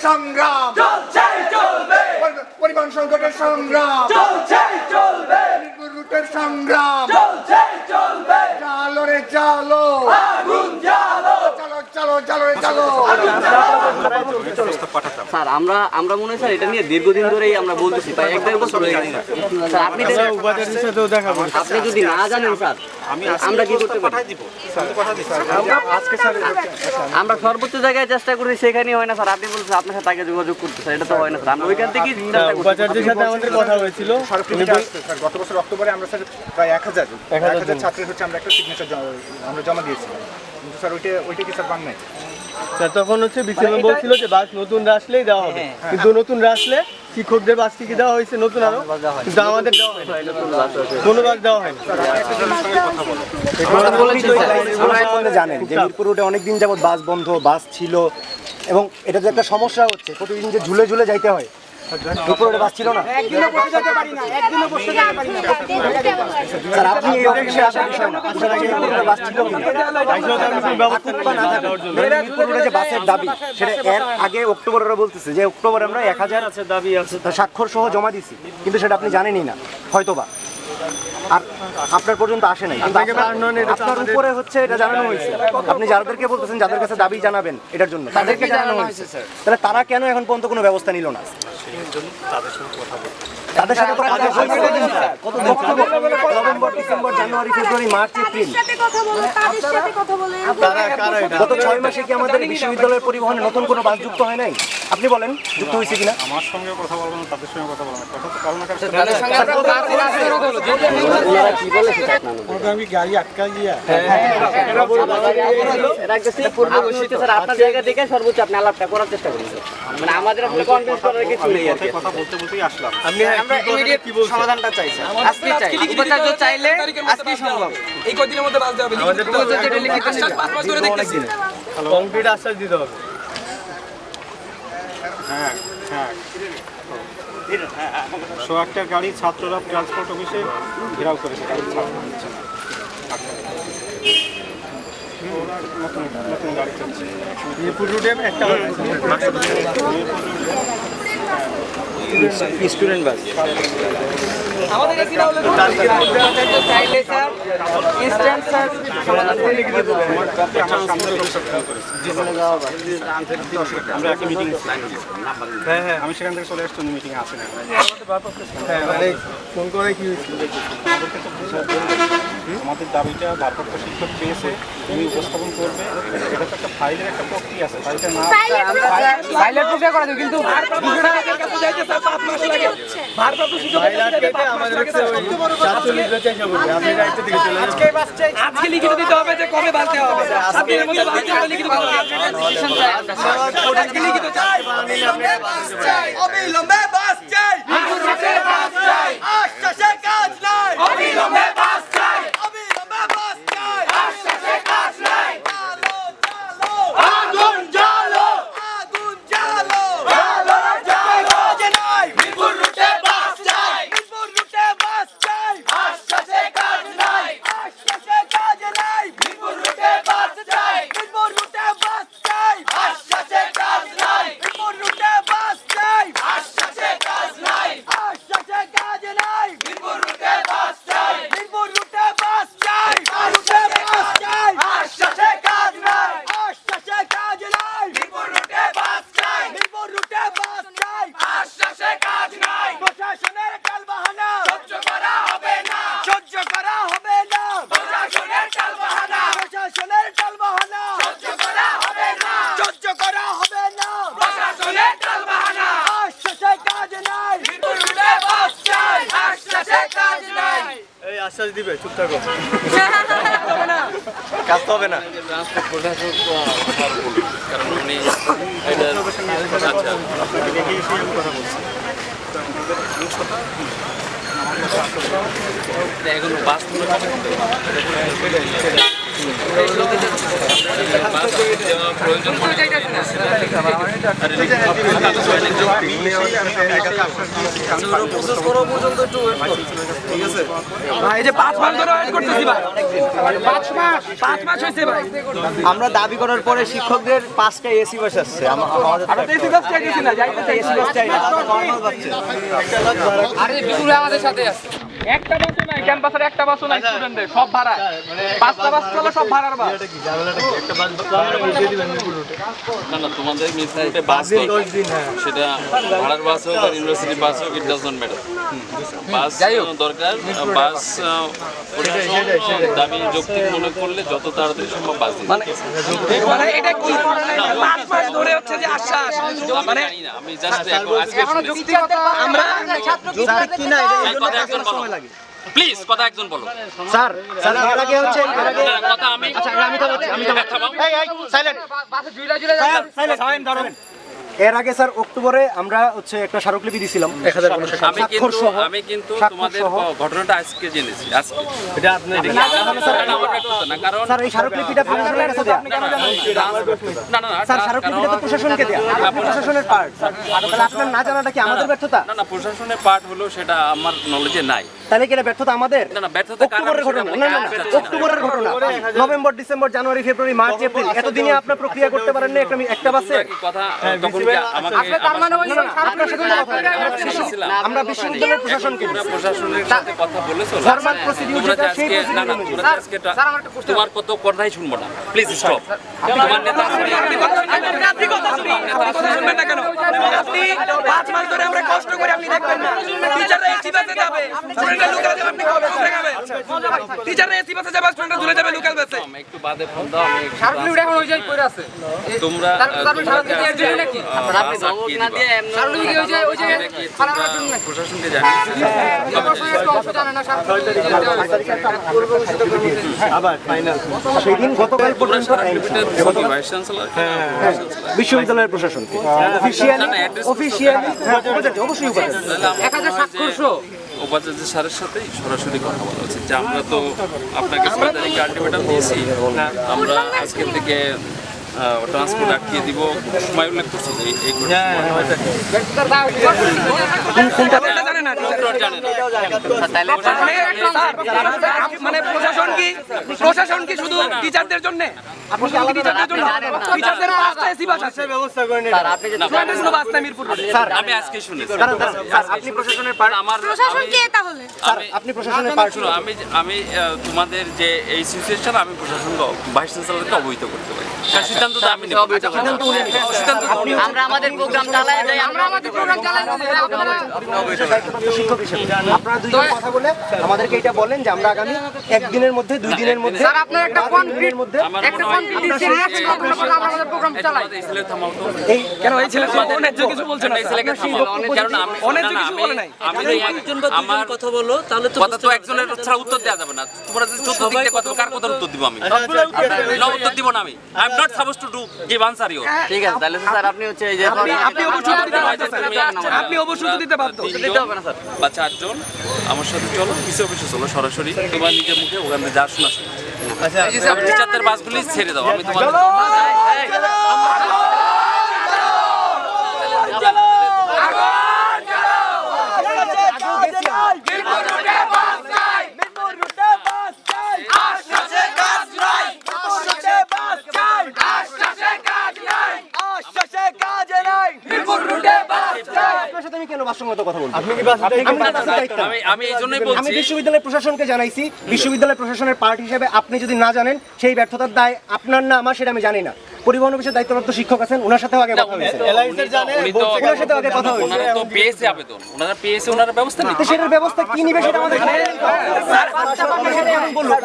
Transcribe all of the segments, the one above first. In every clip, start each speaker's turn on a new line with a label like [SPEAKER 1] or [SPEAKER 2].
[SPEAKER 1] সংগ্রাম
[SPEAKER 2] চলছে চলবে,
[SPEAKER 1] পরিবহন সংকটের সংগ্রাম
[SPEAKER 2] চলছে চলবে,
[SPEAKER 1] মিরপুর রুটের সংগ্রাম
[SPEAKER 2] চলছে চলবে,
[SPEAKER 1] চালো রে চালো,
[SPEAKER 2] আগুন জ্বালো,
[SPEAKER 1] চলো চলো চলো রে চলো।
[SPEAKER 3] স্যার আমরা মনে হয় স্যার এটা নিয়ে দীর্ঘদিন ধরেই আমরা বলতেছি, প্রায় 1-1.5 বছর হয়ে গেছে স্যার। আপনি যদি না জানেন স্যার, আমরা কি করতে পারি? আমরা সর্বোচ্চ জায়গায় চেষ্টা করি, সেখানে হয় না স্যার। আপনি বলছেন আপনার সাথে আগে যোগাযোগ করতে স্যার, এটা তো হয় না স্যার। আমরা ওইখান থেকেই
[SPEAKER 4] উপাচার্যের সাথে আমাদের কথা হয়েছিল।
[SPEAKER 1] স্যার গত বছর অক্টোবরে আমরা স্যার প্রায় 1000 ছাত্রের হচ্ছে আমরা একটা সিগনেচার আমরা জমা দিয়েছিলাম, কিন্তু স্যার ওইটা কি স্যার পান নাই?
[SPEAKER 4] স্যার তখন হচ্ছে বিসিএম বলছিল যে বাস নতুন আসলেই দেওয়া হবে, কিন্তু নতুন আসলে শিক্ষকদের বাস কি দেওয়া হয়েছে নতুন আরো, কিন্তু আমাদের দেওয়া হয়নি, কোনো বাস দেওয়া হয়নি।
[SPEAKER 5] জানেন যে মিরপুর রুটে অনেকদিন যাবত বাস বন্ধ, বাস ছিল এবং এটা যে একটা সমস্যা হচ্ছে, প্রতিদিন যে ঝুলে ঝুলে যাইতে হয়। মিরপুর রুটে বাস ছিল না, স্যার আপনি এই অফিসে আসার বিষয় না, মিরপুর রুটে বাস ছিল কিনা, মিরপুর রুটে যে বাসের দাবি সেটা এর আগে অক্টোবরে বলতেছে যে অক্টোবরে আমরা 1000 দাবি আছে স্বাক্ষর সহ জমা দিছি, কিন্তু সেটা আপনি জানেনই না হয়তোবা, আর আপনার পর্যন্ত আসে নাই। আপনার উপরে হচ্ছে এটা জানানো হয়েছে, আপনি যাদেরকে বলতেছেন যাদের কাছে দাবি জানাবেন এটার জন্য তাদেরকে জানানো হয়েছে, তাহলে তারা কেন এখন পর্যন্ত কোনো ব্যবস্থা নিল না? তাদের সাথে নভেম্বর, ডিসেম্বর, জানুয়ারি, ফেব্রুয়ারি, মার্চ, এপ্রিল, গত 6 মাসে কি আমাদের বিশ্ববিদ্যালয়ের পরিবহনে নতুন কোনো বাস যুক্ত হয় নাই? আপনি বলেন যুক্ত হয়েছে কিনা?
[SPEAKER 6] আমার সঙ্গে কথা বলবো না, তাদের সঙ্গে কথা বলবো না, কথা তো কারণ আমি গাড়ি আটকা গিয়া
[SPEAKER 3] আপনার জায়গা থেকে সর্বোচ্চ আপনি আলাপটা করার চেষ্টা করুন, মানে আমাদের আসলে কনভিন্স করার কিছু নেই আর কি।
[SPEAKER 6] কথা বলতে বলতেই আসলাম।
[SPEAKER 3] আমরা ইমিডিয়েট সমাধানটা চাই স্যার, আজকে চাই। উপাচার্য চাইলে আজকেই সম্ভব,
[SPEAKER 2] এই কদিনের মধ্যে বাস দেওয়া হবে, আশ্বাস 5 মাস ধরে দেখতেছি।
[SPEAKER 4] কংক্রিট আশ্বাস দিতে হবে।
[SPEAKER 6] হ্যাঁ হ্যাঁ, একটা গাড়ি ছাত্ররা ট্রান্সপোর্ট অফিসে ঘেরাও করেছে, গাড়ি ছাত্র দিচ্ছে না, নতুন নতুন গাড়ি চলছে
[SPEAKER 4] মিরপুর রুটে একটা
[SPEAKER 3] স্টুডেন্ট বাস
[SPEAKER 2] আমাদের কাছে না হলে
[SPEAKER 3] চাইলে স্যার ইনস্ট্যান্ট স্যার সমাধান করে লিখে দেবো।
[SPEAKER 6] আমরা একটা মিটিং, হ্যাঁ হ্যাঁ আমি সেখান থেকে চলে আসছি, মিটিং আছে না।
[SPEAKER 4] হ্যাঁ মানে ফোন করে কি হয়েছিল?
[SPEAKER 6] আমাদের দাবিটা ভারপ্রাপ্ত শিক্ষক পেয়েছে, তুমি উপস্থাপন করবে, এটা তো একটা ফাইলের একটা প্রক্রিয়া আছে, ফাইলটা না
[SPEAKER 3] ফাইলের প্রক্রিয়া করা যাবে, কিন্তু
[SPEAKER 2] ভারপ্রাপ্ত কাছে যাইতে স্যার 5 মাস লাগে, ভারপ্রাপ্ত শিক্ষকের কাছে যাইতে 5 মাস লাগে।
[SPEAKER 4] আজকে বাস চাই,
[SPEAKER 2] আজকে লিখিত দিতে হবে যে কবে বাস দেওয়া হবে, 7 দিনের মধ্যে বাস দেওয়া হবে, লিখিত দিতে হবে। আজকে লিখিত চাই, অবিলম্বে বাস চাই, অবিলম্বে বাস চাই, মিরপুর রুটে বাস চাই, আশ্বাসে কাজ নাই, অবিলম্বে বাস চাই, অবিলম্বে বাস চাই, আশ্বাসে কাজ নাই, চালো চালো আগুন জ্বালো, আগুন জ্বালো, জ্বালো জ্বালো যে নাই, মিরপুর রুটে বাস চাই, মিরপুর রুটে বাস চাই, আশ্বাসে কাজ নাই, আশ্বাসে কাজ নাই, মিরপুর রুটে বাস চাই, মিরপুর রুটে বাস চাই, আশ্বাসে কাজ নাই, মিরপুর রুটে বাস চাই, আশ্বাসে কাজ নাই, আশ্বাসে কাজ নাই, মিরপুর রুটে বাস চাই, মিরপুর রুটে বাস চাই, রুটে বাস চাই, আশ্বাসে কাজ নাই, আশ্বাসে কাজ নাই, মিরপুর রুটে বাস চাই, মিরপুর রুটে বাস চাই, আশ্বাসে কাজ নাই, প্রশাসনের টালবাহানা সহ্য করা হবে না, সহ্য করা হবে না, প্রশাসনের টালবাহানা, প্রশাসনের টালবাহানা সহ্য করা হবে না, সহ্য করা হবে না, প্রশাসনের টালবাহানা, আশ্বাসে কাজ নাই, মিরপুর রুটে বাস চাই, আশ্বাসে কাজ নাই।
[SPEAKER 4] এই আশ্বাস দিবে, চুপ থাকো,
[SPEAKER 5] কাজ তো হবে না।
[SPEAKER 3] কারণ উনি এখন বাস
[SPEAKER 2] ভাই এই যে 5 মাস ধরে ওয়েট করতেছি ভাই 5 মাস হয়েছে ভাই
[SPEAKER 5] আমরা দাবি করার পরে শিক্ষকদের 5টা এসি বাস আসছে আমাদের
[SPEAKER 2] আমরা তো এসি বাস চাইতেছি না যাইতেছি
[SPEAKER 5] এসি বাস চাই না নরমাল যাচ্ছে
[SPEAKER 2] আরে বিপুল আমাদের সাথে আছে একটা বাসও নাই ক্যাম্পাসের একটা বাসও নাই স্টুডেন্টদের সব ভাড়া 5টা বাস চলে সব ভাড়ার বাস
[SPEAKER 7] না না তোমাদের মিস রুটে বাস নেই সেটা ভাড়ার বাস হোক আর ইউনিভার্সিটি বাস হোক ইট ডাজ নট ম্যাটার বাস দরকার বাস দাবি যৌক্তিক মনে করলে যত তাড়াতাড়ি সম্ভব বাস দিন
[SPEAKER 2] মানে এটা কি 5 মাস ধরে হচ্ছে যে আশ্বাস মানে
[SPEAKER 7] জানি না আমি জাস্ট আজকে
[SPEAKER 2] আমরা
[SPEAKER 7] কথা একজন বলো প্লিজ কথা একজন বলো
[SPEAKER 5] স্যার স্যার এর আগে হচ্ছে এর আগে
[SPEAKER 7] কথা আমি
[SPEAKER 5] আমি তো এই সাইলেন্ট সাইলেন্ট দাঁড়াবেন এর আগে স্যার অক্টোবরে আমরা হচ্ছে একটা স্মারকলিপি দিয়েছিলাম
[SPEAKER 7] আমি কিন্তু তোমাদের ঘটনাটা আজকে জেনেছি আজকে
[SPEAKER 5] এটা আপনি
[SPEAKER 7] আমার ব্যর্থতা না কারণ
[SPEAKER 5] স্যার এই স্মারকলিপিটা প্রশাসনের কাছে দেয়া
[SPEAKER 7] না না
[SPEAKER 5] স্যার স্মারকলিপিটা তো প্রশাসনকে দেয়া প্রশাসনের পার্ট তাহলে আপনার না জানাটা কি আমাদের ব্যর্থতা
[SPEAKER 7] না না প্রশাসনের পার্ট হলো সেটা আমার নলেজে নাই
[SPEAKER 5] তাহলে কি এটা ব্যর্থতা আমাদের
[SPEAKER 7] না না ব্যর্থতা কারণ
[SPEAKER 5] অক্টোবরের ঘটনা না না না অক্টোবরের ঘটনা November December January February March April এতদিনে আপনারা প্রক্রিয়া করতে পারেন না একটা বাসে
[SPEAKER 7] কি কথা তখন কি আমাকে
[SPEAKER 5] আপনার সাথে আমরা বিশ্ববিদ্যালয়ের প্রশাসনকে
[SPEAKER 7] প্রশাসনের সাথে কথা বলেছো
[SPEAKER 5] ফরমাল প্রসিডিউর যেটা সেই
[SPEAKER 7] না না তোমরা আজকে তোমার কত কথাই শুনবো না প্লিজ স্টপ তোমার নেতা
[SPEAKER 2] আপনি কথা শুনবেন না কেন আপনি 5 মাস ধরে আমরা কষ্ট করে আপনি দেখবেন না টিচাররা এসি বাসে যাবে স্টুডেন্টরা লোকাল যাবে আপনি কবে খাবেন টিচাররা এসি বাসে যাবে স্টুডেন্টরা ঝুলে যাবে লোকাল বাসে
[SPEAKER 7] একটু বাদে ফোন দাও আমি
[SPEAKER 2] সার্কুলার এখন ওই জায়গায় পড়ে আছে
[SPEAKER 7] তোমরা
[SPEAKER 2] সার্কুলার জন্য নাকি
[SPEAKER 3] আপনি জবাব না দিয়ে
[SPEAKER 2] সার্কুলার কি ওই জায়গায় ফালানোর জন্য নাকি
[SPEAKER 7] প্রশাসনকে জানিয়েছি
[SPEAKER 5] আবার ফাইনাল সেদিন গতকাল পর্যন্ত
[SPEAKER 7] ভাইস চ্যান্সেলর
[SPEAKER 5] বিশ্ববিদ্যালয়ের প্রশাসনকে অফিসিয়ালি অবশ্যই উপাচার্য
[SPEAKER 2] 1000 স্বাক্ষরসহ
[SPEAKER 7] উপাচার্য স্যারের সাথে সরাসরি কথা বলা উচিত যে আমরা তো আপনাকে 6 তারিখে আলটিমেটাম দিয়েছি আমরা আজকের থেকে ট্রান্সপোর্ট আটকিয়ে দিব সময় উল্লেখ করছি এই
[SPEAKER 2] জানেন না
[SPEAKER 7] জানেন
[SPEAKER 2] মানে প্রশাসন কি শুধু টিচারদের জন্য আপনি কি টিচারদের জন্য টিচারদের 5টা এসি বাস আছে
[SPEAKER 5] ব্যবস্থা করে নিন
[SPEAKER 3] স্যার আপনি যদি
[SPEAKER 2] স্টুডেন্টের কোনো বাস নাই মিরপুর রোডে
[SPEAKER 5] স্যার
[SPEAKER 7] আমি আজকে শুনেছি
[SPEAKER 5] স্যার আপনি প্রশাসনের পার্ট
[SPEAKER 7] আমার
[SPEAKER 8] প্রশাসন কে তাহলে
[SPEAKER 5] স্যার আপনি প্রশাসনের পার্ট
[SPEAKER 7] শুনো আমি তোমাদের যে এই সিচুয়েশন আমি প্রশাসনকে ভাইস চ্যান্সেলরকে অবহিত করতে পারি তার সিদ্ধান্ত তো আমি নেব সিদ্ধান্ত
[SPEAKER 3] আমরা আমাদের প্রোগ্রাম চালাই যাই
[SPEAKER 2] আমরা আমাদের প্রোগ্রাম চালাই আপনারা
[SPEAKER 5] শিক্ষক হিসেবে আপনারা দুইজন কথা বলে আমাদেরকে এটা বলেন যে আমরা আগামী একদিনের মধ্যে 2 দিনের মধ্যে
[SPEAKER 2] স্যার আপনার একটা কনক্রিট
[SPEAKER 5] মধ্যে
[SPEAKER 2] একটা কনক্রিট রিয়াকশন করতে হবে আমরা আমাদের প্রোগ্রাম চালাই
[SPEAKER 7] এই ছেলে থামাও তো
[SPEAKER 5] এই
[SPEAKER 2] কেন এই ছেলে অনেক কিছু বলছে না
[SPEAKER 7] এই ছেলেকে থামাও কারণ আমি
[SPEAKER 2] অনেক কিছু বলে নাই
[SPEAKER 7] আমি আমার কথা বলো তাহলে তো কথা তো একজনের ছাড়া উত্তর দেওয়া যাবে না তোমরা যদি 14 দিকে কথা কার কথার উত্তর দিব আমি না উত্তর দিব না আমি I am not suppose to do give answer you
[SPEAKER 3] ঠিক আছে তাহলে স্যার আপনি হচ্ছে এই যে
[SPEAKER 2] আপনি অবশ্যই দিতে বাধ্য আপনি অবশ্যই দিতে বাধ্য
[SPEAKER 3] দিতে হবে না স্যার
[SPEAKER 7] বা 4 জন আমার সাথে চলো পিসি অফিসে চলো সরাসরি তোমার নিজের মুখে ওখানে যা শোনা আচ্ছা টিচারদের বাসগুলি ছেড়ে দাও আমি তোমার
[SPEAKER 5] আপনার সাথে আমি কেন বাসসংগত কথা বলবো
[SPEAKER 4] আপনি কি বাসে
[SPEAKER 7] আমি এই জন্যই
[SPEAKER 5] আমি
[SPEAKER 7] বলছি
[SPEAKER 5] বিশ্ববিদ্যালয় প্রশাসনকে জানাইছি বিশ্ববিদ্যালয় প্রশাসনের পার্ট হিসেবে আপনি যদি না জানেন সেই ব্যর্থতার দায় আপনার না আমার সেটা আমি জানি না পরিবহন অফিসের দায়িত্বপ্রাপ্ত শিক্ষক আছেন ওনার সাথেও আগে কথা হয়েছে ওনার সাথে আগে কথা হয়েছে
[SPEAKER 7] ওনারা তো পেয়েছে আবেদন ওনারা পেয়েছে ওনারা ব্যবস্থা নিতে
[SPEAKER 5] তো সেটার ব্যবস্থা কি নিবে সেটা আমাদের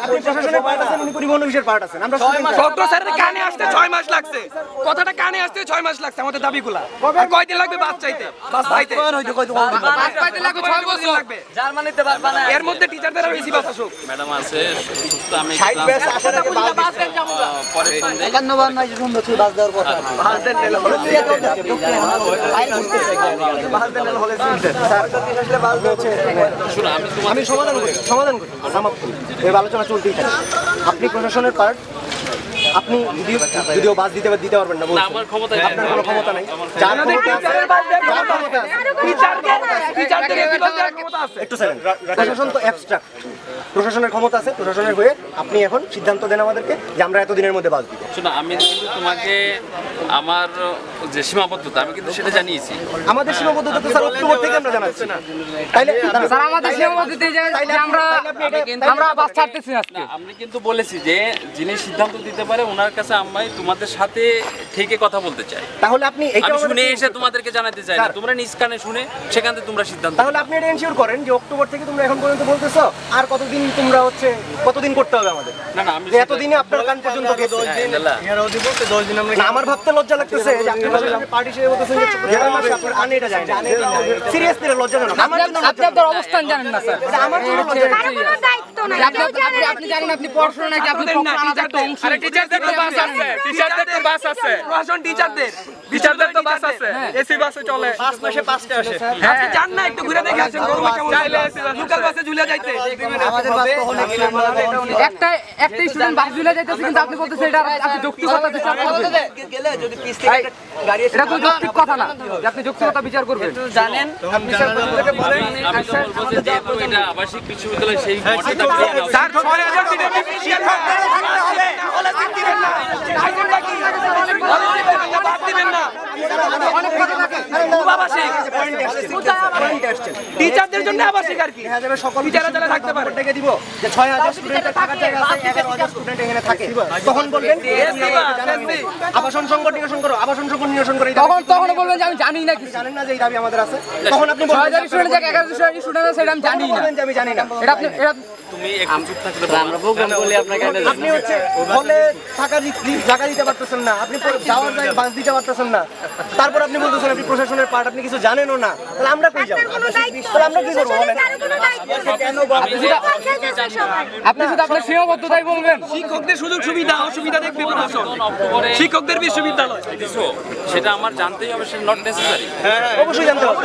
[SPEAKER 5] আপনি প্রশাসনের পার্ট আছেন উনি পরিবহন অফিসের পার্ট আছেন আমরা
[SPEAKER 2] ডক্টর স্যারের কানে আসতে 6 মাস লাগছে কথাটা কানে আসতে 6 মাস লাগছে আমাদের দাবিগুলা আর কয়দিন লাগবে বাস চাইতে বাস পাইতে বাস পাইতে লাগবে 6 বছর লাগবে
[SPEAKER 3] জার্মানিতে বাস বানায়
[SPEAKER 2] এর মধ্যে টিচারদের আর বেশি বাস আসুক
[SPEAKER 7] ম্যাডাম আছে সুস্থ আমি
[SPEAKER 5] 60 ব্যাচ আসার আগে
[SPEAKER 7] পরে শুনো,
[SPEAKER 5] আমি সমাধান করি সমাপ্ত। এই আলোচনা চলতেই থাকে। আপনি প্রশাসনের পার্ট, আপনি যদিও বাস দিতে পারবেন না বলছেন।
[SPEAKER 7] আমার ক্ষমতা
[SPEAKER 5] আপনার কোনো ক্ষমতা নাই। যার ক্ষমতা আছে, একটু silent। প্রশাসন তো অ্যাবস্ট্রাক্ট, প্রশাসনের ক্ষমতা আছে, প্রশাসনের হয়ে আপনি এখন সিদ্ধান্ত দেন আমাদেরকে যে আমরা এতদিনের মধ্যে বাস দিব।
[SPEAKER 7] শোনো, আমি কিন্তু তোমাকে আমার যে সীমাবদ্ধতা আমি কিন্তু সেটা জানিয়েছি।
[SPEAKER 5] আমাদের সীমাবদ্ধতা তো স্যার অক্টোবর থেকে আমরা জানাচ্ছি না, তাইলে
[SPEAKER 2] স্যার আমাদের সীমাবদ্ধতা এই জায়গায় যে আমরা বাস ছাড়তেছি আজকে।
[SPEAKER 7] না, আমি কিন্তু বলেছি যে যিনি সিদ্ধান্ত দিতে পারে ওনার কাছে আমি তোমাদের সাথে থেকে কথা বলতে চাই।
[SPEAKER 5] তাহলে আপনি
[SPEAKER 7] আমি শুনে এসে তোমাদেরকে জানাতে চাই না, তোমরা নিজ কানে শুনে সেখান থেকে তোমরা সিদ্ধান্ত
[SPEAKER 5] তাহলে আপনি এটা এনশিওর করেন যে অক্টোবর থেকে তোমরা এখন পর্যন্ত বলতেছো, আর কতদিন তোমরা কতদিন করতে হবে আমাদের?
[SPEAKER 7] না না, আমি
[SPEAKER 5] যে এতদিনে আপনার কান পর্যন্ত গেছে।
[SPEAKER 4] এরাও দিব তো 10 দিন আমরা
[SPEAKER 5] না, আমার ভাবতে লজ্জা লাগতেছে যে আপনি পার্টি হিসেবে বলতেছেন যে জেলার মাসে আপনার কানে এটা যায় না। সিরিয়াসলি লজ্জাজনক। আমার জন্য
[SPEAKER 2] আপনি আপনার অবস্থান জানেন না স্যার।
[SPEAKER 5] এটা আমার জন্য লজ্জাজনক।
[SPEAKER 8] কারো কোনো দায়িত্ব নাই।
[SPEAKER 2] আপনি জানেন আপনি পড়াশোনা নাকি আপনি পড়াশোনার একটা অংশ।
[SPEAKER 9] আরে টিচারদের তো বাস আছে, টিচারদের তো বাস আছে, প্রশাসন টিচারদের তো বাস আছে, এসি বাসে চলে।
[SPEAKER 5] 5 মাসে 5টা আসে।
[SPEAKER 9] আপনি যান না, একটু ঘুরে দেখে আসেন, চাইলে এসি বাস, লোকাল বাসে ঝুলে যাইতে।
[SPEAKER 5] আমাদের বাস তো অনেক
[SPEAKER 2] একটা স্টুডেন্ট বাস ঝুলে যাইতেছে কিন্তু আপনি বলতেছেন এটা আপনি যৌক্তিকতা বিচার করবেন। এটা তো যৌক্তিক কথা না যে আপনি যৌক্তিকতা বিচার করবেন। জানেন
[SPEAKER 7] আমি তো বলবো যে যেহেতু এটা আবাসিক বিশ্ববিদ্যালয় সেই মর্যাদা পেয়ে নাও।
[SPEAKER 9] স্যার 6000 সিটের শিক্ষক হলে সিট দিবেন না, আইজনটা কি বাদ দিবেন না,
[SPEAKER 2] অনেক কথা থাকে।
[SPEAKER 9] আবাসিক টিচারদের জন্য আবাসিক আর কি
[SPEAKER 5] দেখা যাবে সকল
[SPEAKER 9] টিচাররা যারা থাকতে পারে।
[SPEAKER 5] ডেকে দিব যে 6000 স্টুডেন্টের থাকার জায়গা আছে, 11000 স্টুডেন্ট এখানে থাকে। তখন বলবেন আবাসন সংকট নিরসন করো, আবাসন সংকট নিরসন করে।
[SPEAKER 2] তখন বলবেন যে আমি জানি না কিছু।
[SPEAKER 5] জানেন না যে এই দাবি আমাদের আছে, তখন আপনি বলবেন
[SPEAKER 2] 6000 স্টুডেন্ট জায়গা 1100 স্টুডেন্ট আছে সেটা আমি জানি না।
[SPEAKER 5] বলবেন যে আমি জানি না।
[SPEAKER 2] এটা আপনি
[SPEAKER 7] তুমি একটু চুপ থাকলে
[SPEAKER 3] আমরা প্রোগ্রাম করলে আপনাকে
[SPEAKER 5] আপনি হলে জায়গা দিতে পারতেছেন না, আপনি যাওয়ার জায়গায় বাস দিতে পারতেছেন না, তারপর আপনি বলতেছেন আপনি প্রশাসনের পার্ট, আপনি কিছু জানেনও না, তাহলে আমরা কই যাবো?
[SPEAKER 8] কোনো দায়িত্ব
[SPEAKER 5] তাহলে আমরা কি করবো বলেন?
[SPEAKER 8] কারো কোনো দায়িত্ব নাই। সবাই
[SPEAKER 2] আপনি শুধু আপনার সীমাবদ্ধতাই বলবেন।
[SPEAKER 9] শিক্ষকদের সুযোগ সুবিধা অসুবিধা দেখবে প্রশাসন, শিক্ষকদের বিশ্ববিদ্যালয়
[SPEAKER 7] সেটা আমার জানতেই হবে, সেটা নট নেসেসারি।
[SPEAKER 5] অবশ্যই জানতে হবে।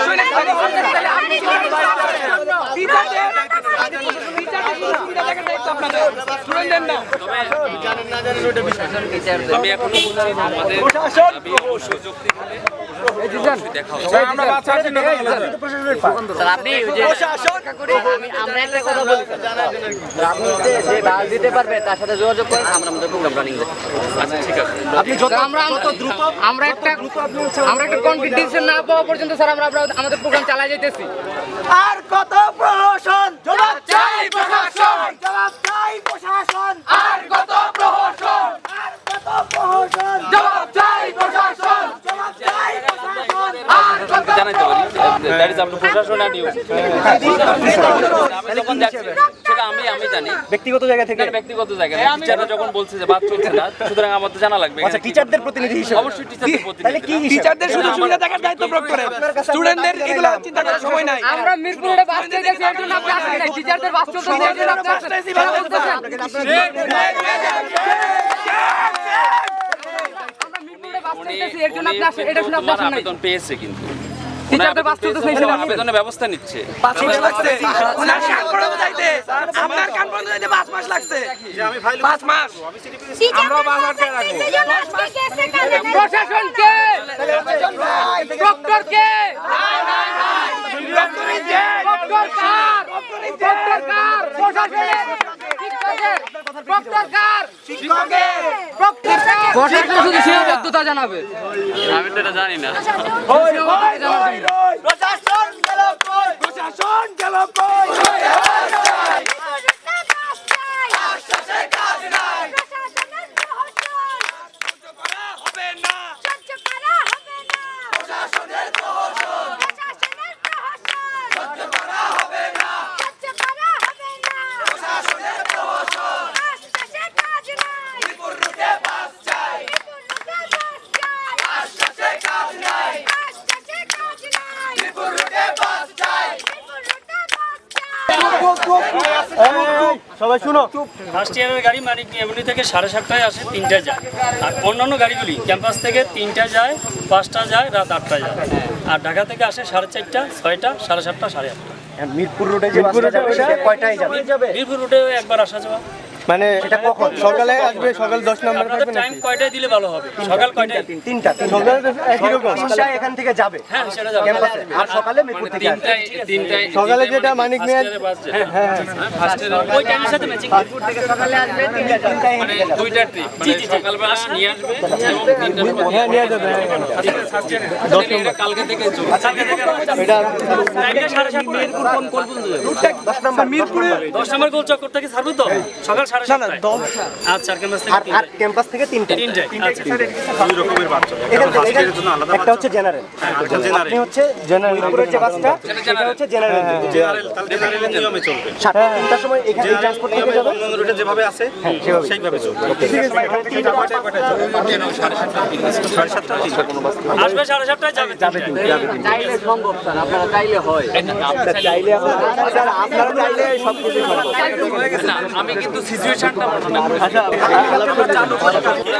[SPEAKER 7] আমি এখনো বলছি আমাদের দাবি অবশ্যই যৌক্তিক হলে দেখা হবে।
[SPEAKER 5] প্রশাসনের পার্ট।
[SPEAKER 3] স্যার আপনি যে আমরা একটা কথা বলি, আপনি যে বাস দিতে পারবে তার সাথে যোগাযোগ করেন, আমরা আমাদের প্রোগ্রাম রানিং দেব।
[SPEAKER 7] আচ্ছা ঠিক আছে।
[SPEAKER 5] আপনি যত
[SPEAKER 2] আমরা একটা কনক্রিট ডিসিশন না পাওয়া পর্যন্ত স্যার আমরা আমাদের প্রোগ্রাম চালিয়ে যাইতেছি।
[SPEAKER 5] আর কত প্রশাসন জবাব
[SPEAKER 9] চাই প্রশাসন,
[SPEAKER 5] জবাব চাই প্রশাসন,
[SPEAKER 9] আর কত প্রহসন,
[SPEAKER 5] আর কত প্রশাসন
[SPEAKER 9] জবাব চাই প্রশাসন,
[SPEAKER 5] জবাব চাই প্রশাসন।
[SPEAKER 9] আর কত
[SPEAKER 7] জানাইতে পারি দ্যাট ইজ আপ টু প্রশাসন এন্ড ইউ। আমি যখন যাচ্ছি সেটা আমি জানি
[SPEAKER 5] ব্যক্তিগত জায়গা থেকে।
[SPEAKER 7] না, ব্যক্তিগত জায়গা না। টিচাররা যখন বলছে যে বাদ চলছে না, সুতরাং আমার তো জানা লাগবে।
[SPEAKER 5] আচ্ছা, টিচারদের প্রতিনিধি হিসেবে
[SPEAKER 7] অবশ্যই টিচারদের
[SPEAKER 5] তাহলে কি
[SPEAKER 7] প্রতিনিধি।
[SPEAKER 9] টিচারদের সুযোগ সুবিধা দেখার দায়িত্ব প্রয়োগ করেন, স্টুডেন্টদের এগুলো চিন্তা করার সময় নাই।
[SPEAKER 2] আমরা মিরপুরে বাস চাইতেছি এর জন্য আপনি আসেন নাই। টিচারদের বাস চলতেছে এর জন্য আপনি আসেন। আমরা মিরপুরে বাস চাইতেছি এর জন্য আপনি আসেন, এটা শুনে আপনি
[SPEAKER 7] তোমার
[SPEAKER 2] আসেন নাই।
[SPEAKER 7] আবেদন পেয়েছে কিন্তু
[SPEAKER 2] টিচারদের বাস চলতেছে এই জন্য
[SPEAKER 7] আবেদনের ব্যবস্থা নিচ্ছে।
[SPEAKER 9] 5 মাস লাগছে ওনার কান পর্যন্ত যাইতে, আপনার কান পর্যন্ত যাইতে 5 মাস লাগছে। 5 মাস
[SPEAKER 8] আমরাও বাস আটকে রাখবো।
[SPEAKER 2] প্রশাসন কে? ডক্টর কে? ডক্টর কার? ডক্টর কার? প্রশাসনের? শিক্ষকের? ডক্টর কার?
[SPEAKER 9] শিক্ষকের
[SPEAKER 2] প্রশাসন শুধু সীমাবদ্ধতা জানাবে।
[SPEAKER 7] আমি তো এটা জানি না।
[SPEAKER 9] প্রশাসন গেল কই, প্রশাসন গেল কই, আশ্বাসের কাজ নাই, হবে না প্রশাসনের প্রহসন, সহ্য করা হবে না প্রশাসনের প্রহসন। মিরপুর রুটে বাস চাই, আশ্বাসের কাজ নাই, মিরপুর রুটে বাস চাই।
[SPEAKER 4] সবাই শুনো।
[SPEAKER 10] ফার্স্ট ইয়ারের গাড়ি মানিক এমনি থেকে 7:30টায় আসে, 3টায় যায়। আর অন্যান্য গাড়িগুলি ক্যাম্পাস থেকে 3টায় যায়, 5টা যায়, রাত 8টায় যায়। আর ঢাকা থেকে আসে 4:30টা, 6টা, 7:30টা, 8:30টা।
[SPEAKER 5] মিরপুর রোডে যে বাসটা যাবে সেটা কয়টায় যাবে?
[SPEAKER 10] বীরপুর রুটে একবার আসা যাওয়া।
[SPEAKER 4] মানে সেটা কখন? সকালে আসবে, সকাল 10 নম্বর
[SPEAKER 10] আপনাদের
[SPEAKER 4] থাকবে
[SPEAKER 10] টাইম
[SPEAKER 4] নাকি?
[SPEAKER 10] কয়টায় দিলে ভালো হবে? সকাল কয়টায়?
[SPEAKER 5] 3টা
[SPEAKER 4] সকালে তো একই রকম।
[SPEAKER 5] এখান থেকে যাবে
[SPEAKER 10] হ্যাঁ, সেটা যাবে।
[SPEAKER 5] ক্যাম্পাসে, আর সকালে মিরপুর থেকে আসবে।
[SPEAKER 7] তিনটায়
[SPEAKER 4] সকালে যেটা মানিক মিয়া,
[SPEAKER 10] ওই টাইমের সাথে ম্যাচিং।
[SPEAKER 5] হ্যাঁ,
[SPEAKER 7] মানে দুইটা ট্রিপ, মানে সকালবেলা নিয়ে আসবে এবং 3টার সময়
[SPEAKER 4] হ্যাঁ নিয়ে যাবে।
[SPEAKER 7] এটা কালকে থেকে চলবে।
[SPEAKER 4] এটা
[SPEAKER 10] টাইমটা 7:30।
[SPEAKER 3] মিরপুর কোন পর্যন্ত যাবে?
[SPEAKER 5] 10 নম্বর মিরপুরে
[SPEAKER 10] 10 নম্বর গোল চক্কর থেকে ছাড়বে তো? সকাল 7:30টায়।
[SPEAKER 4] 10
[SPEAKER 10] আচ্ছা, আর ক্যাম্পাস থেকে
[SPEAKER 5] আর ক্যাম্পাস থেকে 3টায়।
[SPEAKER 10] 3টায়। আচ্ছা।
[SPEAKER 5] একটা হচ্ছে জেনারেল, আপনি হচ্ছে মিরপুরের যে বাসটা সেটা হচ্ছে জেনারেল। 3টার সময় এখানে ট্রান্সপোর্ট থেকে যাবে
[SPEAKER 6] রুটে যেভাবে আছে সেইভাবে চলবে।
[SPEAKER 10] আসবে 7:30টায় যাবে।
[SPEAKER 3] চাইলে সম্ভব স্যার, আপনারা চাইলে হয়।
[SPEAKER 5] চাইলে আপনারা চাইলে সবকিছু সম্ভব।
[SPEAKER 7] না, আমি কিন্তু সিচুয়েশনটা বর্ণনা করি।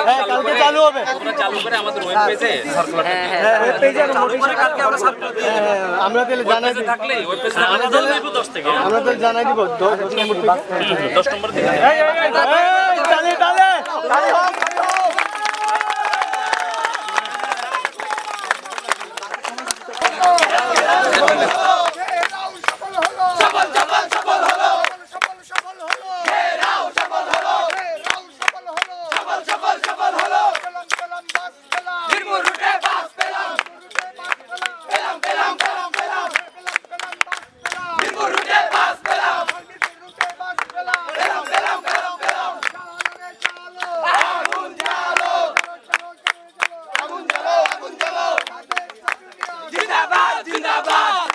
[SPEAKER 4] হ্যাঁ কালকে চালু হবে।
[SPEAKER 7] আমরা চালু করে আমাদের ওয়েব পেজে সার্কুলার
[SPEAKER 5] ওয়েব পেজে আর নোটিশে
[SPEAKER 10] কালকে আমরা সার্কুলার
[SPEAKER 4] আমরা তাহলে জানাই দিব,
[SPEAKER 7] থাকলে ওয়েব পেজে
[SPEAKER 10] আমরা তাহলে দিব 10 থেকে।
[SPEAKER 4] আমরা তাহলে জানাই দিব 10 নম্বর থেকে।
[SPEAKER 7] 10 নম্বর থেকে
[SPEAKER 4] তালে তালে
[SPEAKER 9] জিন্দাবাদ জিন্দাবাদ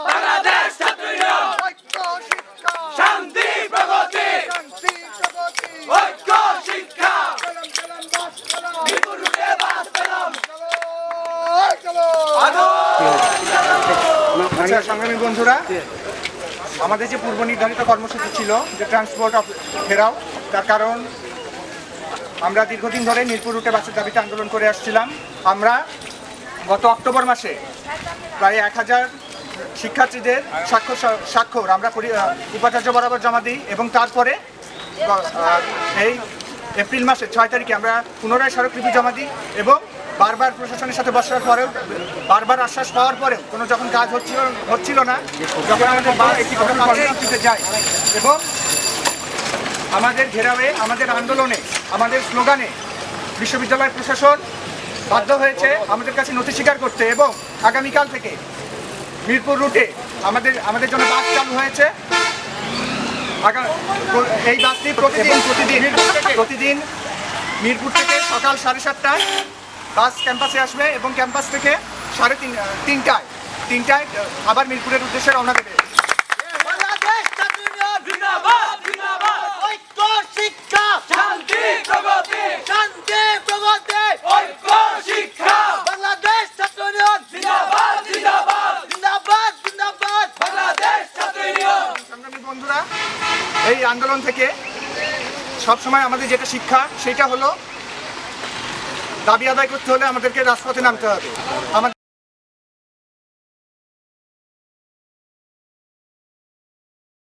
[SPEAKER 9] বাংলাদেশ ছাত্র ইউনিয়ন শান্তি প্রগতি ঐক্য শিক্ষা মিরপুর রুটে বাস পেলাম।
[SPEAKER 1] আচ্ছা সংগ্রামী বন্ধুরা, আমাদের যে পূর্ব নির্ধারিত কর্মসূচি ছিল যে ট্রান্সপোর্ট অফ ফেরাও, তার কারণ আমরা দীর্ঘদিন ধরে মিরপুর রুটে বাসের দাবিতে আন্দোলন করে আসছিলাম। আমরা গত অক্টোবর মাসে প্রায় 1000 শিক্ষার্থীদের স্বাক্ষর আমরা উপাচার্য বরাবর জমা দিই এবং তারপরে এই এপ্রিল মাসের 6 তারিখে আমরা পুনরায় স্মারকলিপি জমা দিই এবং বারবার প্রশাসনের সাথে বসার পরেও বারবার আশ্বাস পাওয়ার পরেও কোনো যখন কাজ হচ্ছিল না, যখন আমাদের কর্মসূচিতে যাই এবং আমাদের ঘেরাওয়ে, আমাদের আন্দোলনে, আমাদের স্লোগানে বিশ্ববিদ্যালয় প্রশাসন বাধ্য হয়েছে আমাদের কাছে নথি স্বীকার করতে এবং আগামীকাল থেকে মিরপুর রুটে আমাদের জন্য বাস চালু হয়েছে। এই বাসটি প্রতিদিন মিরপুর থেকে সকাল 7:30টায় বাস ক্যাম্পাসে আসবে এবং ক্যাম্পাস থেকে 3:30টায় আবার মিরপুরের উদ্দেশ্যে রওনা দেবে।
[SPEAKER 9] বাংলাদেশ ছাত্র ইউনিয়ন জিন্দাবাদ জিন্দাবাদ ঐক্য শিক্ষা শান্তি প্রগতি ঐক্য শিক্ষা বাংলাদেশ ছাত্র ইউনিয়ন জিন্দাবাদ জিন্দাবাদ জিন্দাবাদ জিন্দাবাদ বাংলাদেশ ছাত্র ইউনিয়ন।
[SPEAKER 1] সংগ্রামী বন্ধুরা, এই আন্দোলন থেকে সবসময় আমাদের যেটা শিক্ষা সেটা হলো দাবি আদায় করতে হলে আমাদেরকে রাজপথে নামতে হবে।